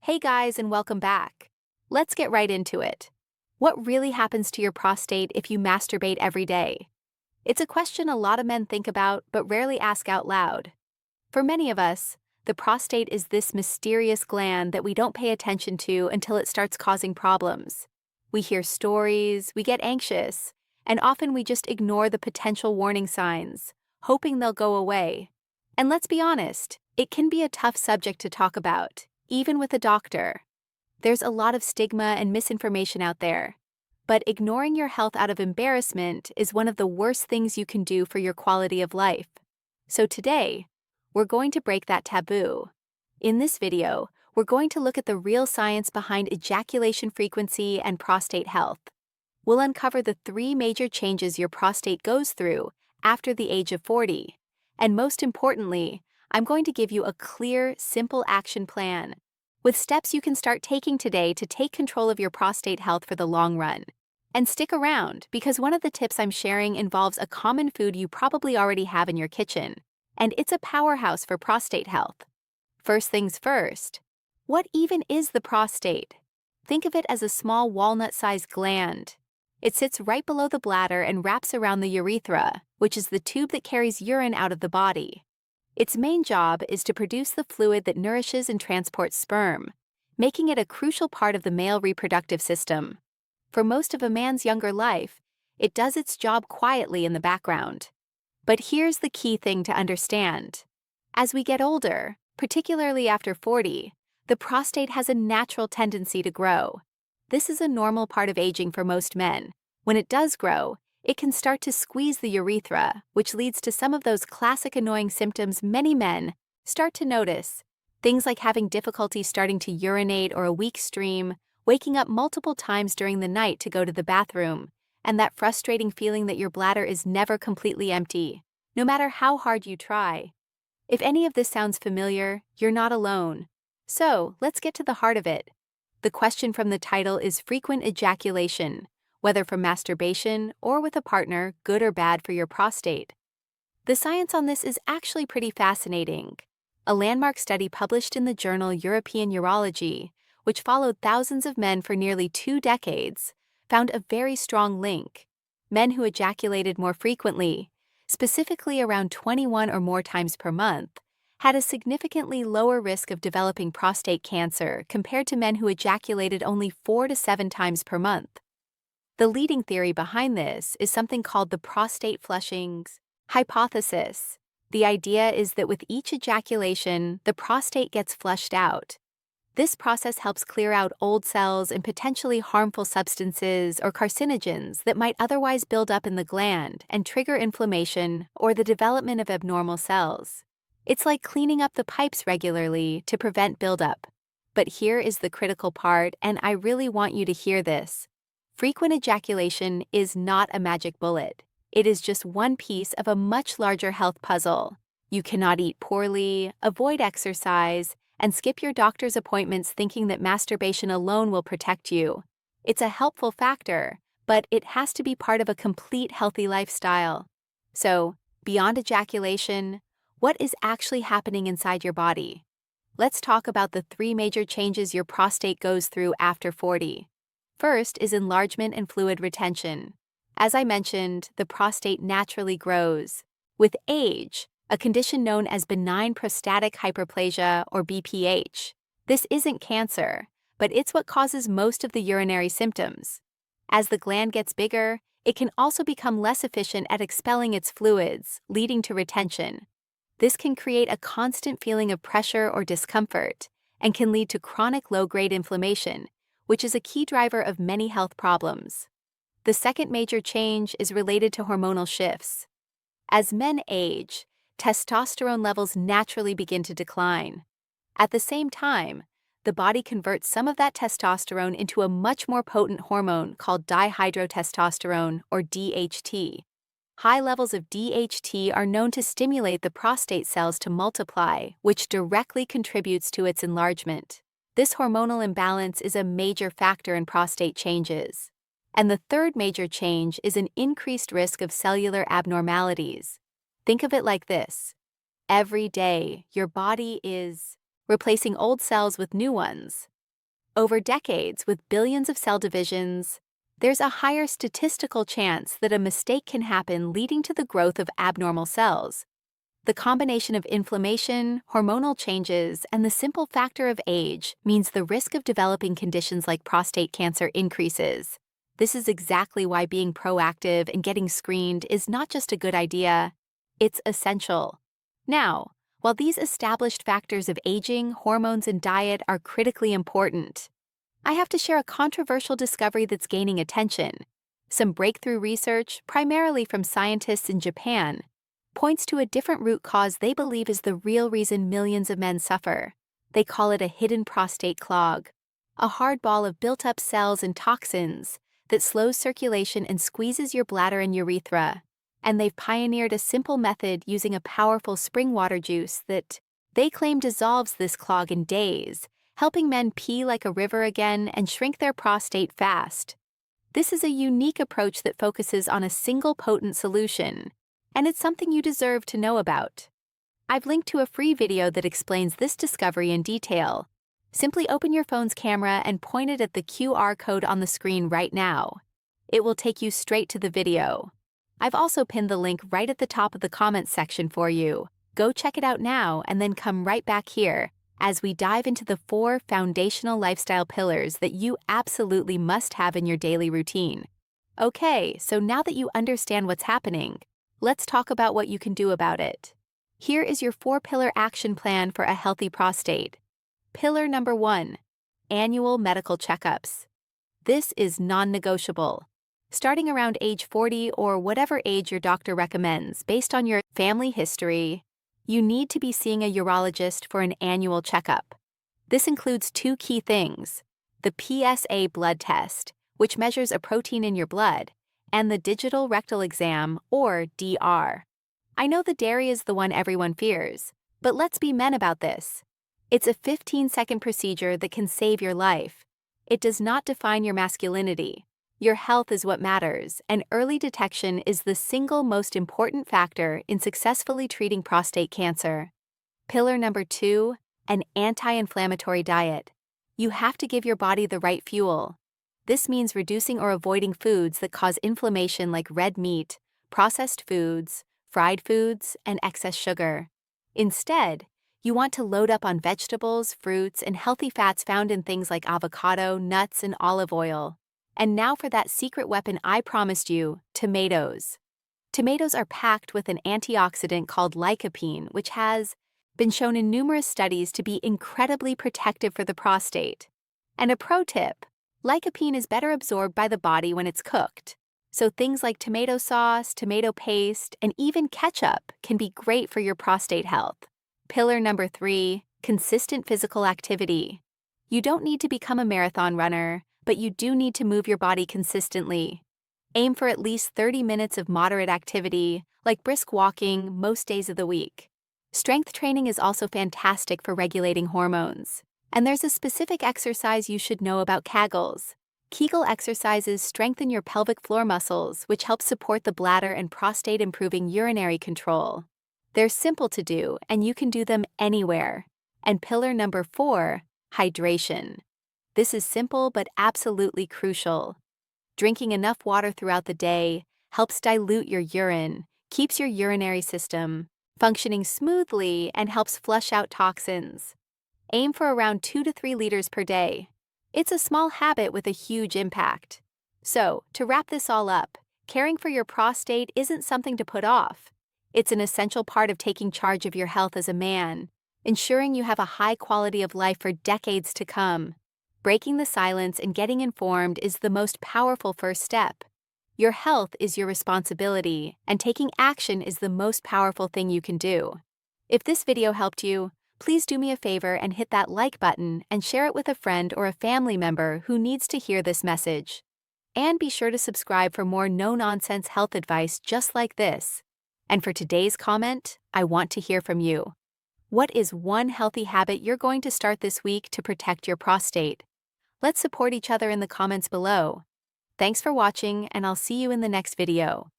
Hey guys, and welcome back. Let's get right into it. What really happens to your prostate if you masturbate every day? It's a question a lot of men think about but rarely ask out loud. For many of us, the prostate is this mysterious gland that we don't pay attention to until it starts causing problems. We hear stories, we get anxious, and often we just ignore the potential warning signs, hoping they'll go away. And let's be honest, it can be a tough subject to talk about, even with a doctor. There's a lot of stigma and misinformation out there, but ignoring your health out of embarrassment is one of the worst things you can do for your quality of life. So today, we're going to break that taboo. In this video, we're going to look at the real science behind ejaculation frequency and prostate health. We'll uncover the 3 major changes your prostate goes through after the age of 40. And most importantly, I'm going to give you a clear, simple action plan with steps you can start taking today to take control of your prostate health for the long run. And stick around, because one of the tips I'm sharing involves a common food you probably already have in your kitchen, and it's a powerhouse for prostate health. First things first, what even is the prostate? Think of it as a small walnut-sized gland. It sits right below the bladder and wraps around the urethra, which is the tube that carries urine out of the body. Its main job is to produce the fluid that nourishes and transports sperm, making it a crucial part of the male reproductive system. For most of a man's younger life, it does its job quietly in the background. But here's the key thing to understand. As we get older, particularly after 40, the prostate has a natural tendency to grow. This is a normal part of aging for most men. When it does grow, it can start to squeeze the urethra, which leads to some of those classic annoying symptoms many men start to notice. Things like having difficulty starting to urinate or a weak stream, waking up multiple times during the night to go to the bathroom, and that frustrating feeling that your bladder is never completely empty, no matter how hard you try. If any of this sounds familiar, you're not alone. So, let's get to the heart of it. The question from the title is frequent ejaculation, whether from masturbation or with a partner, good or bad for your prostate. The science on this is actually pretty fascinating. A landmark study published in the journal European Urology, which followed thousands of men for nearly 2 decades, found a very strong link. Men who ejaculated more frequently, specifically around 21 or more times per month, had a significantly lower risk of developing prostate cancer compared to men who ejaculated only 4 to 7 times per month. The leading theory behind this is something called the prostate flushing hypothesis. The idea is that with each ejaculation, the prostate gets flushed out. This process helps clear out old cells and potentially harmful substances or carcinogens that might otherwise build up in the gland and trigger inflammation or the development of abnormal cells. It's like cleaning up the pipes regularly to prevent buildup. But here is the critical part, and I really want you to hear this. Frequent ejaculation is not a magic bullet. It is just one piece of a much larger health puzzle. You cannot eat poorly, avoid exercise, and skip your doctor's appointments thinking that masturbation alone will protect you. It's a helpful factor, but it has to be part of a complete healthy lifestyle. So, beyond ejaculation, what is actually happening inside your body? Let's talk about the 3 major changes your prostate goes through after 40. First is enlargement and fluid retention. As I mentioned, the prostate naturally grows. With age, a condition known as benign prostatic hyperplasia or BPH. This isn't cancer, but it's what causes most of the urinary symptoms. As the gland gets bigger, it can also become less efficient at expelling its fluids, leading to retention. This can create a constant feeling of pressure or discomfort and can lead to chronic low-grade inflammation, which is a key driver of many health problems. The second major change is related to hormonal shifts. As men age, testosterone levels naturally begin to decline. At the same time, the body converts some of that testosterone into a much more potent hormone called dihydrotestosterone, or DHT. High levels of DHT are known to stimulate the prostate cells to multiply, which directly contributes to its enlargement. This hormonal imbalance is a major factor in prostate changes. And the third major change is an increased risk of cellular abnormalities. Think of it like this. Every day, your body is replacing old cells with new ones. Over decades, with billions of cell divisions, there's a higher statistical chance that a mistake can happen, leading to the growth of abnormal cells. The combination of inflammation, hormonal changes, and the simple factor of age means the risk of developing conditions like prostate cancer increases. This is exactly why being proactive and getting screened is not just a good idea, it's essential. Now, while these established factors of aging, hormones, and diet are critically important, I have to share a controversial discovery that's gaining attention. Some breakthrough research, primarily from scientists in Japan, points to a different root cause they believe is the real reason millions of men suffer. They call it a hidden prostate clog, a hard ball of built-up cells and toxins that slows circulation and squeezes your bladder and urethra. And they've pioneered a simple method using a powerful spring water juice that they claim dissolves this clog in days, helping men pee like a river again and shrink their prostate fast. This is a unique approach that focuses on a single potent solution, and it's something you deserve to know about. I've linked to a free video that explains this discovery in detail. Simply open your phone's camera and point it at the QR code on the screen right now. It will take you straight to the video. I've also pinned the link right at the top of the comments section for you. Go check it out now and then come right back here as we dive into the 4 foundational lifestyle pillars that you absolutely must have in your daily routine. Okay, so now that you understand what's happening, let's talk about what you can do about it. Here is your 4-pillar action plan for a healthy prostate. Pillar number 1, annual medical checkups. This is non-negotiable. Starting around age 40 or whatever age your doctor recommends based on your family history, you need to be seeing a urologist for an annual checkup. This includes 2 key things: the PSA blood test, which measures a protein in your blood, and the digital rectal exam, or DR. I know the dairy is the one everyone fears, but let's be men about this. It's a 15-second procedure that can save your life. It does not define your masculinity. Your health is what matters, and early detection is the single most important factor in successfully treating prostate cancer. Pillar number 2, an anti-inflammatory diet. You have to give your body the right fuel. This means reducing or avoiding foods that cause inflammation like red meat, processed foods, fried foods, and excess sugar. Instead, you want to load up on vegetables, fruits, and healthy fats found in things like avocado, nuts, and olive oil. And now for that secret weapon I promised you, tomatoes. Tomatoes are packed with an antioxidant called lycopene, which has been shown in numerous studies to be incredibly protective for the prostate. And a pro tip: lycopene is better absorbed by the body when it's cooked. So things like tomato sauce, tomato paste, and even ketchup can be great for your prostate health. Pillar number 3, consistent physical activity. You don't need to become a marathon runner, but you do need to move your body consistently. Aim for at least 30 minutes of moderate activity, like brisk walking, most days of the week. Strength training is also fantastic for regulating hormones. And there's a specific exercise you should know about Kegels. Kegel exercises strengthen your pelvic floor muscles, which helps support the bladder and prostate, improving urinary control. They're simple to do, and you can do them anywhere. And pillar number 4, hydration. This is simple but absolutely crucial. Drinking enough water throughout the day helps dilute your urine, keeps your urinary system functioning smoothly, and helps flush out toxins. Aim for around 2 to 3 liters per day. It's a small habit with a huge impact. So, to wrap this all up, caring for your prostate isn't something to put off. It's an essential part of taking charge of your health as a man, ensuring you have a high quality of life for decades to come. Breaking the silence and getting informed is the most powerful first step. Your health is your responsibility, and taking action is the most powerful thing you can do. If this video helped you, please do me a favor and hit that like button and share it with a friend or a family member who needs to hear this message. And be sure to subscribe for more no-nonsense health advice just like this. And for today's comment, I want to hear from you. What is one healthy habit you're going to start this week to protect your prostate? Let's support each other in the comments below. Thanks for watching, and I'll see you in the next video.